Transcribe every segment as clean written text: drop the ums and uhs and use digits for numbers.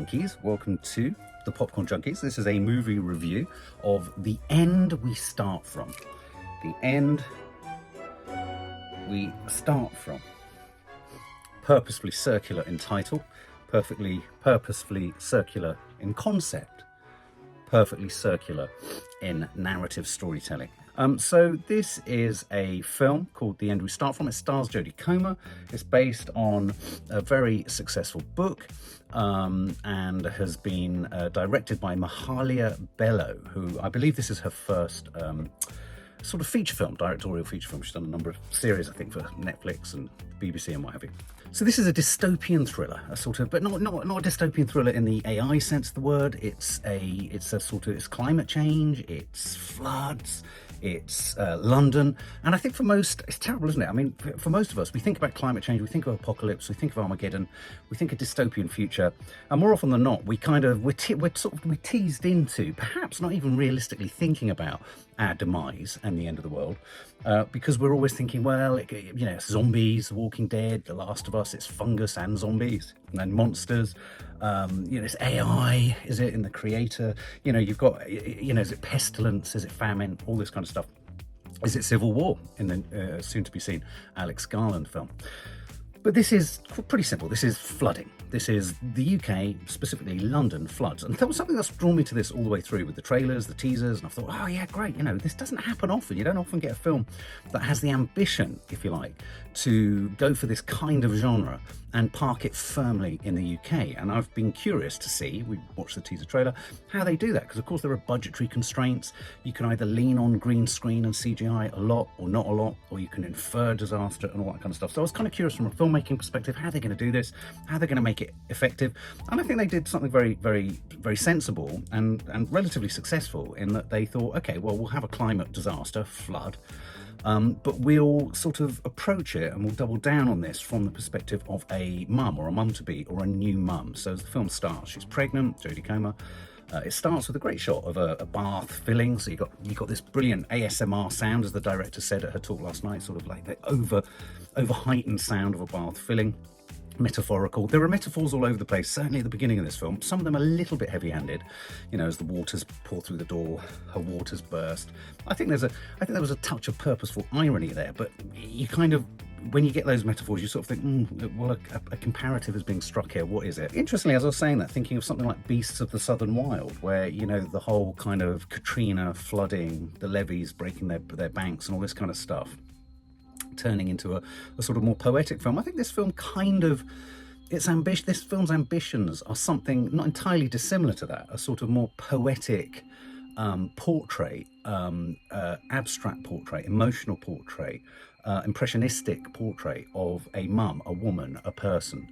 junkies, welcome to the Popcorn Junkies. This is a movie review of The End We Start From. The End We Start From. Purposefully circular in title, purposefully circular in concept, perfectly circular in narrative storytelling. So this is a film called The End We Start From. It stars Jodie Comer. It's based on a very successful book and has been directed by Mahalia Bello, who I believe this is her first sort of feature film, directorial feature film. She's done a number of series, I think, for Netflix and BBC and what have you. So this is a dystopian thriller, a sort of, but not a dystopian thriller in the AI sense of the word. It's climate change, it's floods, it's London, and I think for most, it's terrible, isn't it? I mean, for most of us, we think about climate change, we think of apocalypse, we think of Armageddon, we think of dystopian future, and more often than not, we're teased into perhaps not even realistically thinking about our demise and the end of the world, because we're always thinking, well, it's zombies, The Walking Dead, The Last of Us, it's fungus and zombies and monsters. It's AI, is it, in The Creator? You've got, is it pestilence? Is it famine? All this kind of stuff. Is it civil war in the soon-to-be-seen Alex Garland film? But this is pretty simple. This is flooding. This is the UK, specifically London floods. And there was something that's drawn me to this all the way through with the trailers, the teasers, and I thought, oh yeah, great. This doesn't happen often. You don't often get a film that has the ambition, if you like, to go for this kind of genre and park it firmly in the UK. And I've been curious to see, we watched the teaser trailer, how they do that. Because of course there are budgetary constraints. You can either lean on green screen and CGI a lot or not a lot, or you can infer disaster and all that kind of stuff. So I was kind of curious from a filmmaking perspective, how they're going to do this, how they're going to make it effective. And I think they did something very, very, very sensible and relatively successful in that they thought, okay, well, we'll have a climate disaster, flood, but we'll sort of approach it and we'll double down on this from the perspective of a mum or a mum-to-be or a new mum. So as the film starts, she's pregnant, Jodie Comer. It starts with a great shot of a bath filling. So you got this brilliant ASMR sound, as the director said at her talk last night, sort of like the over heightened sound of a bath filling. Metaphorical. There are metaphors all over the place, certainly at the beginning of this film. Some of them a little bit heavy-handed, as the waters pour through the door, her waters burst. I think there was a touch of purposeful irony there, but you kind of, when you get those metaphors, you sort of think, well, a comparative is being struck here. What is it? Interestingly, as I was saying that, thinking of something like Beasts of the Southern Wild, where, the whole kind of Katrina flooding, the levees breaking their banks and all this kind of stuff, turning into a sort of more poetic film. I think this film this film's ambitions are something not entirely dissimilar to that, a sort of more poetic portrait, abstract portrait, emotional portrait, impressionistic portrait of a mum, a woman, a person,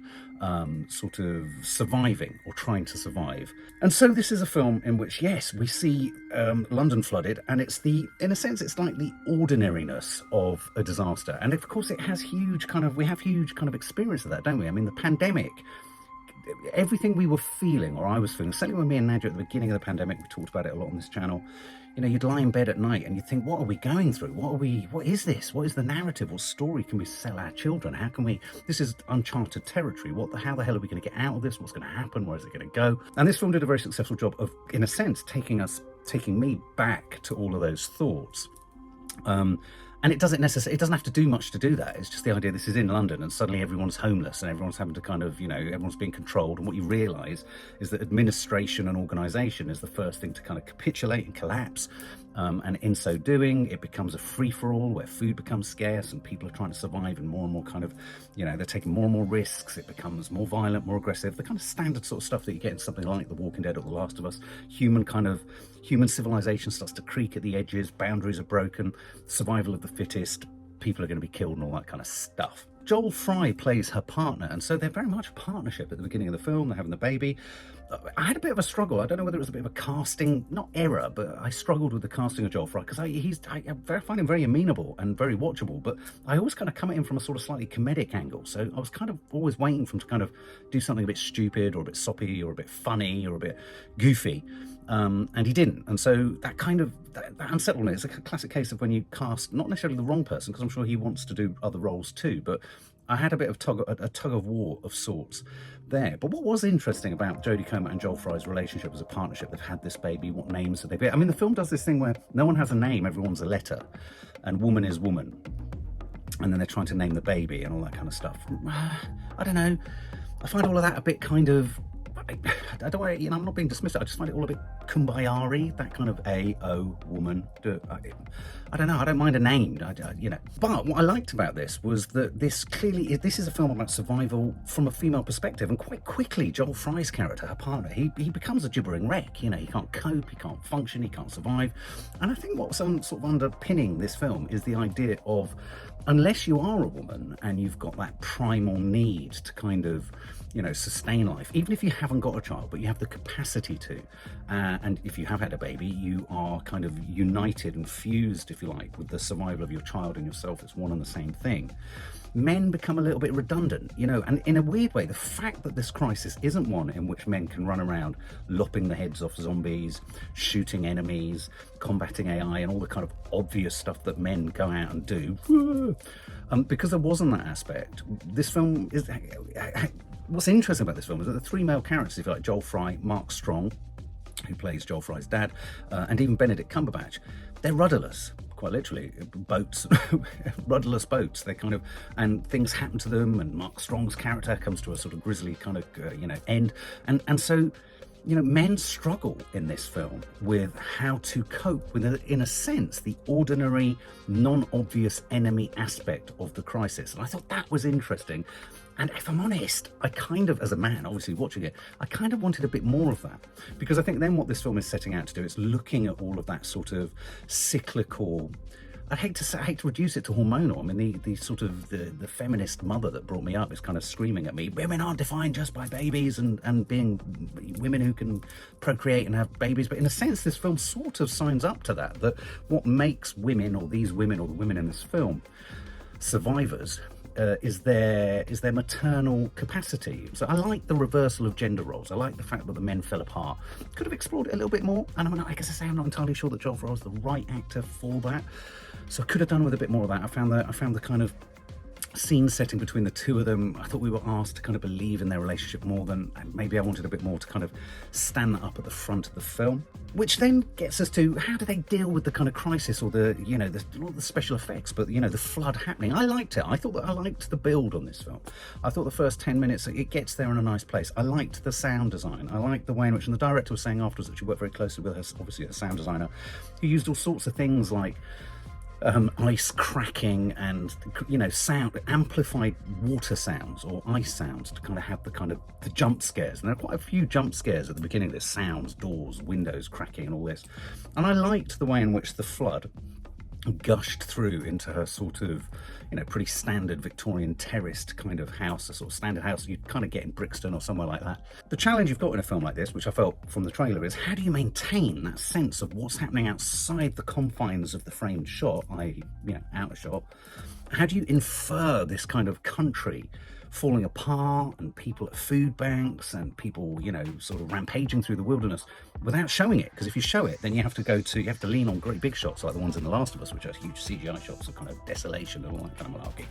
sort of surviving or trying to survive. And so this is a film in which, yes, we see London flooded, and in a sense, it's like the ordinariness of a disaster. And of course, we have huge kind of experience of that, don't we? I mean, the pandemic, everything we were feeling, or I was feeling, certainly when me and Nadia at the beginning of the pandemic, we talked about it a lot on this channel, you'd lie in bed at night and you'd think, what are we going through? What is this? What is the narrative? What story can we sell our children? This is uncharted territory. How the hell are we going to get out of this? What's going to happen? Where is it going to go? And this film did a very successful job of, in a sense, taking me back to all of those thoughts. And it doesn't have to do much to do that. It's just the idea this is in London and suddenly everyone's homeless and everyone's having to kind of, everyone's being controlled. And what you realise is that administration and organisation is the first thing to kind of capitulate and collapse. And in so doing, it becomes a free-for-all where food becomes scarce and people are trying to survive, and more kind of, they're taking more and more risks. It becomes more violent, more aggressive, the kind of standard sort of stuff that you get in something like The Walking Dead or The Last of Us. Human civilization starts to creak at the edges, boundaries are broken, survival of the fittest, people are going to be killed and all that kind of stuff. Joel Fry plays her partner, and so they're very much a partnership at the beginning of the film. They're having the baby. I had a bit of a struggle. I don't know whether it was a bit of a casting, not error, but I struggled with the casting of Joel Fry because I find him very amenable and very watchable, but I always kind of come at him from a sort of slightly comedic angle. So I was kind of always waiting for him to kind of do something a bit stupid or a bit soppy or a bit funny or a bit goofy. And he didn't. And so that unsettled me. It's a classic case of when you cast not necessarily the wrong person, because I'm sure he wants to do other roles too, but I had a bit of a tug of war of sorts there. But what was interesting about Jodie Comer and Joel Fry's relationship as a partnership, they've had this baby, what names have they been? I mean, the film does this thing where no one has a name, everyone's a letter, and woman is woman. And then they're trying to name the baby and all that kind of stuff. I don't know. I find all of that a bit kind of, I don't want to, I'm not being dismissive. I just find it all a bit kumbaya-y, that kind of woman. I don't know. I don't mind a name, But what I liked about this was that this is a film about survival from a female perspective, and quite quickly, Joel Fry's character, her partner, he becomes a gibbering wreck. He can't cope, he can't function, he can't survive. And I think what's sort of underpinning this film is the idea of, unless you are a woman and you've got that primal need to kind of, sustain life, even if you haven't got a child, but you have the capacity to, and if you have had a baby, you are kind of united and fused, if you like, with the survival of your child and yourself. It's one and the same thing. Men become a little bit redundant, and in a weird way, the fact that this crisis isn't one in which men can run around lopping the heads off zombies, shooting enemies, combating AI, and all the kind of obvious stuff that men go out and do, because there wasn't that aspect. This film is... What's interesting about this film is that the three male characters, if you like, Joel Fry, Mark Strong, who plays Joel Fry's dad, and even Benedict Cumberbatch, they're rudderless, quite literally. Boats, rudderless boats. They kind of, and things happen to them, and Mark Strong's character comes to a sort of grisly kind of, end. And so, men struggle in this film with how to cope with, in a sense, the ordinary, non-obvious enemy aspect of the crisis. And I thought that was interesting. And if I'm honest, I kind of, as a man, obviously watching it, I kind of wanted a bit more of that. Because I think then what this film is setting out to do, it's looking at all of that sort of cyclical, I hate to reduce it to hormonal. I mean, the sort of the feminist mother that brought me up is kind of screaming at me, women aren't defined just by babies and being women who can procreate and have babies. But in a sense, this film sort of signs up to that what makes women, or these women, or the women in this film, survivors, is their maternal capacity. So I like the reversal of gender roles. I like the fact that the men fell apart. Could have explored it a little bit more, and I guess I say I'm not entirely sure that Joel Fry was the right actor for that. So I could have done with a bit more of that. I found the kind of scene setting between the two of them, I thought we were asked to kind of believe in their relationship more than, maybe I wanted a bit more to kind of stand that up at the front of the film. Which then gets us to, how do they deal with the kind of crisis, or not the special effects, but the flood happening. I liked it. I liked the build on this film. I thought the first 10 minutes, it gets there in a nice place. I liked the sound design. I liked the way in which, and the director was saying afterwards that she worked very closely with her, obviously a sound designer, who used all sorts of things like ice cracking and sound, amplified water sounds or ice sounds to kind of have the jump scares. And there are quite a few jump scares at the beginning of this: sounds, doors, windows cracking and all this. And I liked the way in which the flood gushed through into her sort of pretty standard Victorian terraced kind of house, a sort of standard house you'd kind of get in Brixton or somewhere like that. The challenge you've got in a film like this, which I felt from the trailer, is how do you maintain that sense of what's happening outside the confines of the framed shot, i.e. outer shot? How do you infer this kind of country falling apart, and people at food banks, and people sort of rampaging through the wilderness, without showing it? Because if you show it, then you have to lean on great big shots like the ones in The Last of Us, which are huge CGI shots of kind of desolation and all that kind of malarkey.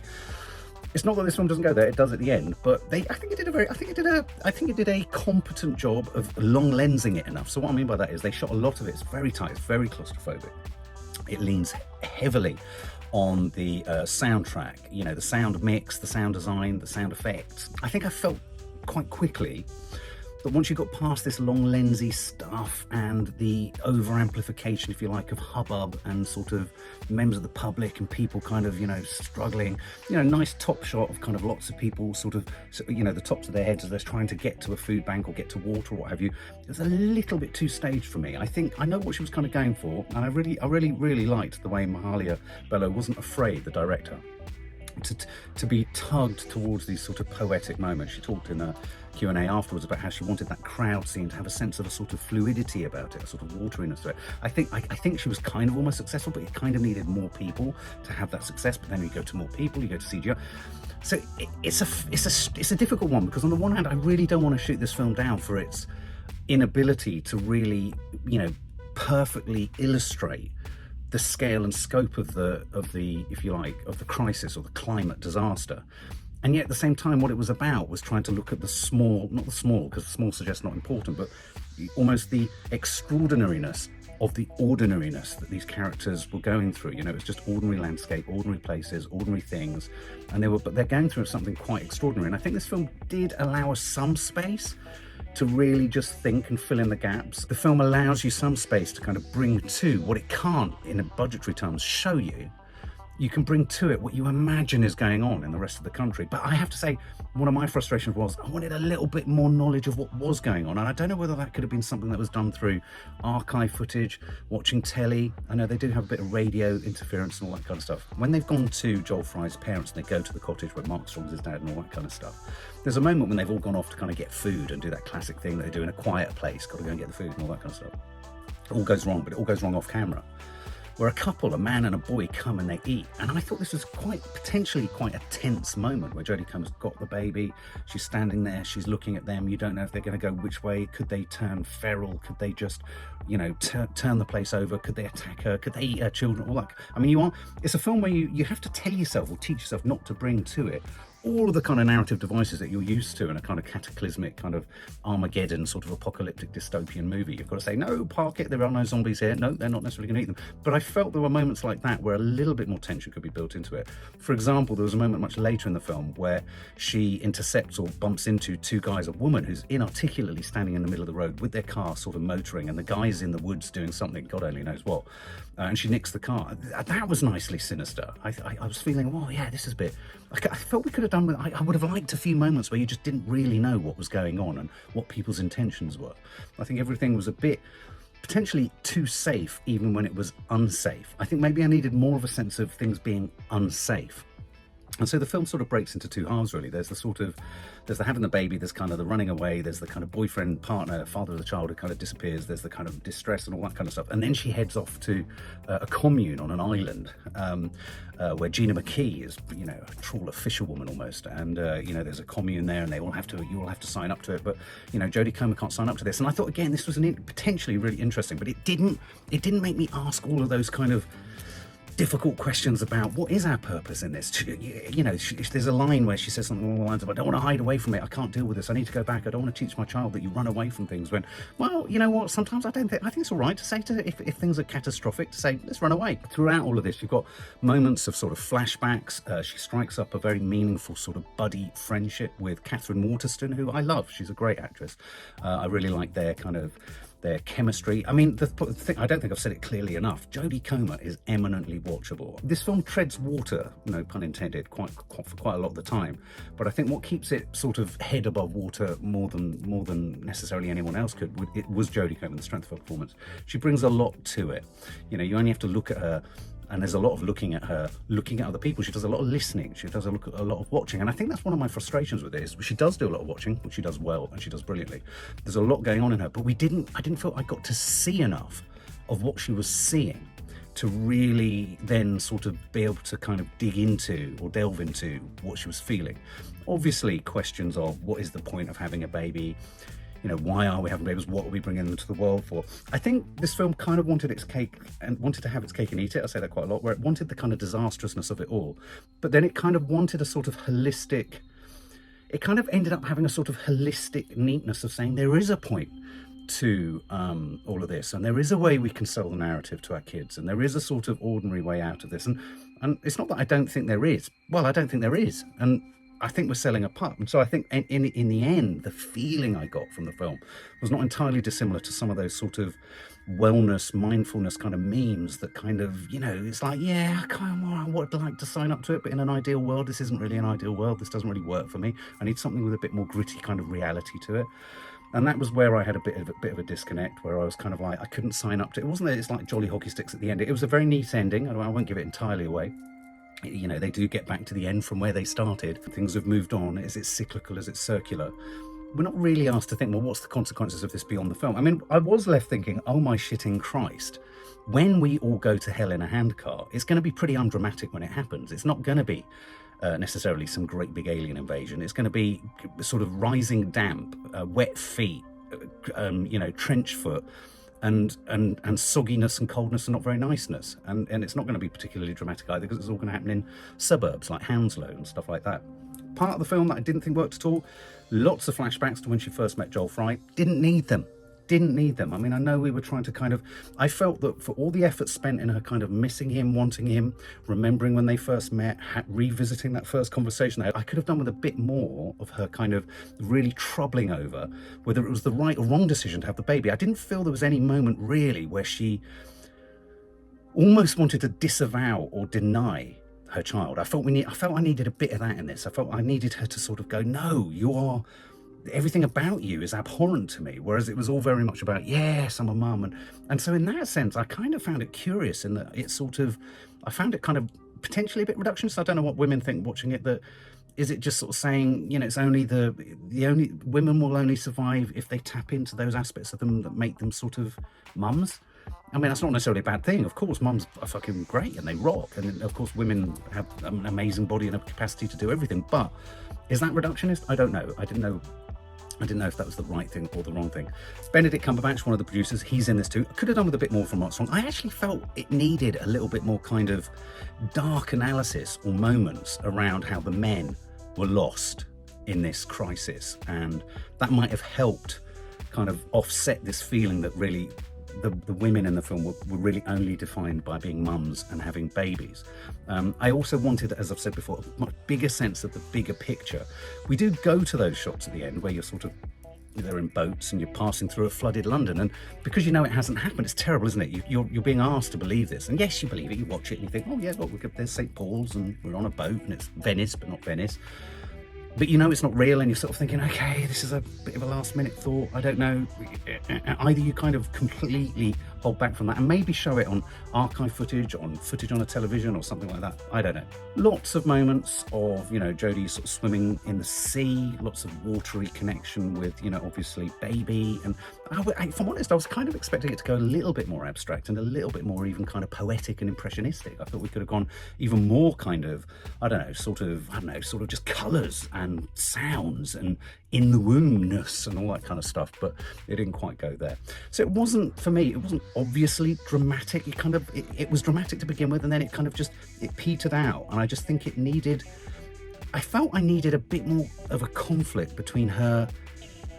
It's not that this film doesn't go there; it does at the end. But I think it did a competent job of long lensing it enough. So what I mean by that is they shot a lot of it. It's very tight. It's very claustrophobic. It leans heavily on the soundtrack, the sound mix, the sound design, the sound effects. I think I felt quite quickly that once you got past this long lensy stuff and the over amplification, if you like, of hubbub and sort of members of the public and people kind of struggling, nice top shot of kind of lots of people sort of the tops of their heads as they're trying to get to a food bank or get to water or what have you. It was a little bit too staged for me. I know what she was kind of going for, and I really liked the way Mahalia Bello wasn't afraid, the director, to be tugged towards these sort of poetic moments. She talked in a Q&A afterwards about how she wanted that crowd scene to have a sense of a sort of fluidity about it, a sort of wateriness to it. I think she was kind of almost successful, but it kind of needed more people to have that success. But then you go to more people, you go to CGI. So it's a difficult one, because on the one hand, I really don't want to shoot this film down for its inability to really, perfectly illustrate the scale and scope of the if you like, of the crisis or the climate disaster. And yet at the same time, what it was about was trying to look at the small, not the small, because the small suggests not important, but almost the extraordinariness of the ordinariness that these characters were going through. You know, it's just ordinary landscape, ordinary places, ordinary things, and but they're going through something quite extraordinary. And I think this film did allow us some space to really just think and fill in the gaps. The film allows you some space to kind of bring to what it can't, in a budgetary terms, show you. You can bring to it what you imagine is going on in the rest of the country. But I have to say, one of my frustrations was I wanted a little bit more knowledge of what was going on. And I don't know whether that could have been something that was done through archive footage, watching telly. I know they do have a bit of radio interference and all that kind of stuff. When they've gone to Joel Fry's parents and they go to the cottage where Mark Strong's his dad and all that kind of stuff, there's a moment when they've all gone off to kind of get food and do that classic thing that they do in a quiet place, got to go and get the food and all that kind of stuff. It all goes wrong, but it all goes wrong off camera. Where a couple, a man and a boy, come and they eat. And I thought this was potentially quite a tense moment where Jodie Comer's got the baby, she's standing there, she's looking at them, you don't know if they're going to go which way. Could they turn feral? Could they just, you know, turn the place over? Could they attack her? Could they eat her children? All that. I mean, it's a film where you have to tell yourself or teach yourself not to bring to it all of the kind of narrative devices that you're used to in a kind of cataclysmic kind of Armageddon sort of apocalyptic dystopian movie. You've got to say, no, park it, there are no zombies here. No, they're not necessarily going to eat them. But I felt there were moments like that where a little bit more tension could be built into it. For example, there was a moment much later in the film where she intercepts or bumps into two guys, a woman who's inarticulately standing in the middle of the road with their car sort of motoring, and the guy's in the woods doing something, God only knows what. And she nicks the car. That was nicely sinister. I was feeling, oh yeah, this is a bit... I felt we could have done with... I would have liked a few moments where you just didn't really know what was going on and what people's intentions were. I think everything was a bit potentially too safe, even when it was unsafe. I think maybe I needed more of a sense of things being unsafe. And so the film sort of breaks into two halves, really. There's the having the baby, there's kind of the running away, there's the kind of boyfriend, partner, father of the child who kind of disappears, there's the kind of distress and all that kind of stuff. And then she heads off to a commune on an island where Gina McKee is, you know, a trawler fisherwoman almost. And, you know, there's a commune there and you all have to sign up to it. But, you know, Jodie Comer can't sign up to this. And I thought, again, this was potentially really interesting, but it didn't make me ask all of those kind of difficult questions about what is our purpose in this. You know, there's a line where she says something along the lines of, I don't want to hide away from it, I can't deal with this, I need to go back, I don't want to teach my child that you run away from things. When, well, you know what, sometimes I think it's all right to say if things are catastrophic, to say, let's run away. Throughout all of this, you've got moments of sort of flashbacks. She strikes up a very meaningful sort of buddy friendship with Catherine Waterston, who I love. She's a great actress. I really like their chemistry. I mean, the thing, I don't think I've said it clearly enough, Jodie Comer is eminently watchable. This film treads water, no pun intended, for quite a lot of the time, but I think what keeps it sort of head above water more than necessarily anyone else could, it was Jodie Comer, the strength of her performance. She brings a lot to it. You know, you only have to look at her, and there's a lot of looking at her, looking at other people. She does a lot of listening. She does a lot of watching. And I think that's one of my frustrations with this. She does do a lot of watching, which she does well, and she does brilliantly. There's a lot going on in her, but I didn't feel I got to see enough of what she was seeing to really then sort of be able to kind of dig into or delve into what she was feeling. Obviously, questions of what is the point of having a baby? You know, why are we having babies? What are we bringing them to the world for? I think this film kind of wanted its cake and wanted to have its cake and eat it. I say that quite a lot, where it wanted the kind of disastrousness of it all. But then it kind of wanted a sort of holistic, it kind of ended up having a sort of holistic neatness of saying there is a point to all of this, and there is a way we can sell the narrative to our kids, and there is a sort of ordinary way out of this. And it's not that I don't think there is. Well, I don't think there is. And I think we're selling a pup. And so I think in the end, the feeling I got from the film was not entirely dissimilar to some of those sort of wellness, mindfulness kind of memes that kind of, you know, it's like, yeah, I would like to sign up to it, but in an ideal world, this isn't really an ideal world. This doesn't really work for me. I need something with a bit more gritty kind of reality to it. And that was where I had a bit of a disconnect, where I was kind of like, I couldn't sign up to it. It wasn't that it's like Jolly Hockey Sticks at the end. It was a very neat ending. I won't give it entirely away. You know, they do get back to the end from where they started. Things have moved on. Is it cyclical? Is it circular? We're not really asked to think, well, what's the consequences of this beyond the film? I mean, I was left thinking, oh my shitting Christ, when we all go to hell in a handcar, it's going to be pretty undramatic when it happens. It's not going to be necessarily some great big alien invasion. It's going to be sort of rising damp, wet feet, you know, trench foot, and sogginess and coldness and not very niceness. And it's not going to be particularly dramatic either, because it's all going to happen in suburbs like Hounslow and stuff like that. part of the film that I didn't think worked at all. Lots of flashbacks to when she first met Joel Fry. Didn't need them. Didn't need them. I mean, I know we were trying to kind of... I felt that for all the effort spent in her kind of missing him, wanting him, remembering when they first met, revisiting that first conversation, I could have done with a bit more of her kind of really troubling over whether it was the right or wrong decision to have the baby. I didn't feel there was any moment really where she almost wanted to disavow or deny her child. I felt I needed a bit of that in this. I felt I needed her to sort of go, no, you are... everything about you is abhorrent to me, whereas it was all very much about, yes, I'm a mum. And so in that sense, I kind of found it curious in that it sort of, I found it kind of potentially a bit reductionist. I don't know what women think watching it, that is it just sort of saying, you know, it's only the only women will only survive if they tap into those aspects of them that make them sort of mums. I mean, that's not necessarily a bad thing. Of course, mums are fucking great and they rock. And of course, women have an amazing body and a capacity to do everything. But is that reductionist? I don't know. I didn't know if that was the right thing or the wrong thing. Benedict Cumberbatch, one of the producers, he's in this too. I could have done with a bit more from Armstrong. I actually felt it needed a little bit more kind of dark analysis or moments around how the men were lost in this crisis. And that might have helped kind of offset this feeling that really the women in the film were really only defined by being mums and having babies. I also wanted, as I've said before, a much bigger sense of the bigger picture. We do go to those shots at the end where you're sort of, they're in boats and you're passing through a flooded London, and because you know it hasn't happened, it's terrible, isn't it? You're being asked to believe this, and yes, you believe it. You watch it and you think, oh yeah, look, there's St. Paul's and we're on a boat and it's Venice, but not Venice. But you know it's not real, and you're sort of thinking, okay, this is a bit of a last minute thought. I don't know. Either you kind of completely hold back from that and maybe show it on archive footage, on footage on a television or something like that. I don't know. Lots of moments of, you know, Jodie sort of swimming in the sea, lots of watery connection with, you know, obviously baby. And if I'm honest, I was kind of expecting it to go a little bit more abstract and a little bit more even kind of poetic and impressionistic. I thought we could have gone even more kind of, sort of just colours and sounds and in the wombness and all that kind of stuff, but it didn't quite go there. So it wasn't, for me, it wasn't obviously dramatic. It was dramatic to begin with, and then it petered out, and I just think I felt I needed a bit more of a conflict between her.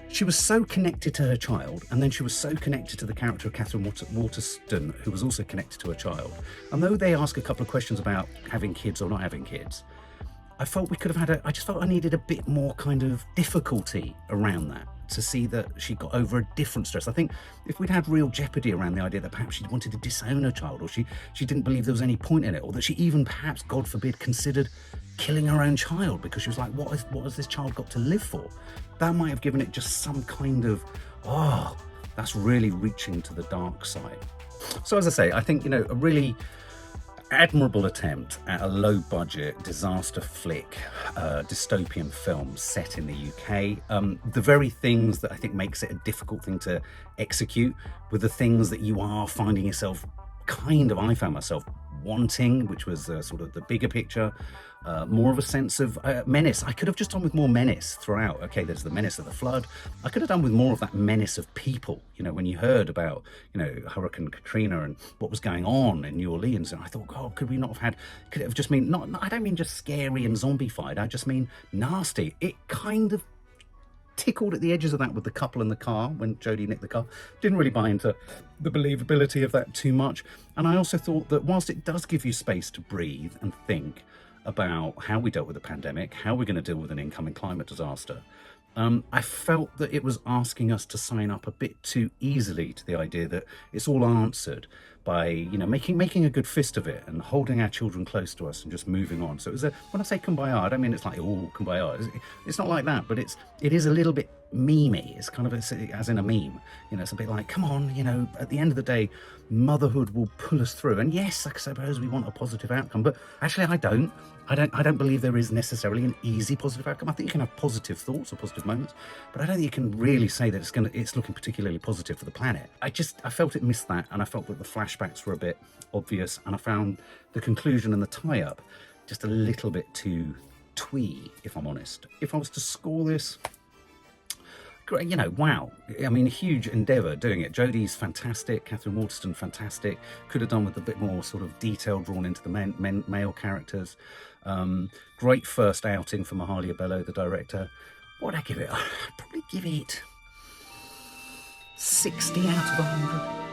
She was so connected to her child, and then she was so connected to the character of Catherine Waterston, who was also connected to her child. And though they ask a couple of questions about having kids or not having kids, I felt we could have had I just felt I needed a bit more kind of difficulty around that to see that she got over a different stress. I think if we'd had real jeopardy around the idea that perhaps she wanted to disown her child, or she didn't believe there was any point in it, or that she even perhaps, God forbid, considered killing her own child because she was like, what has this child got to live for? That might have given it just some kind of, that's really reaching to the dark side. So as I say, I think, you know, a really admirable attempt at a low-budget disaster flick, dystopian film set in the UK. The very things that I think makes it a difficult thing to execute were the things that you are finding yourself I found myself wanting, which was sort of the bigger picture, more of a sense of menace. I could have just done with more menace throughout. Okay, there's the menace of the flood. I could have done with more of that menace of people. You know, when you heard about, you know, Hurricane Katrina and what was going on in New Orleans, and I thought, God, could it have just been, I don't mean just scary and zombified, I just mean nasty. It kind of tickled at the edges of that with the couple in the car when Jodie nicked the car. Didn't really buy into the believability of that too much. And I also thought that whilst it does give you space to breathe and think about how we dealt with the pandemic, how we're going to deal with an incoming climate disaster, I felt that it was asking us to sign up a bit too easily to the idea that it's all answered by, you know, making a good fist of it and holding our children close to us and just moving on. So it was when I say kumbaya, I don't mean it's like, oh, kumbaya. It's not like that, but it is a little bit memey. It's kind of as in a meme. You know, it's a bit like, come on, you know, at the end of the day, motherhood will pull us through. And yes, I suppose we want a positive outcome, but actually I don't believe there is necessarily an easy positive outcome. I think you can have positive thoughts or positive moments, but I don't think you can really say that it's looking particularly positive for the planet. I felt it missed that, and I felt that the flashbacks were a bit obvious, and I found the conclusion and the tie-up just a little bit too twee, if I'm honest. If I was to score this, you know, wow. I mean, a huge endeavour doing it. Jodie's fantastic, Catherine Waterston fantastic. Could have done with a bit more sort of detail drawn into the male characters. Great first outing for Mahalia Bello, the director. What would I give it? I'd probably give it 60 out of 100.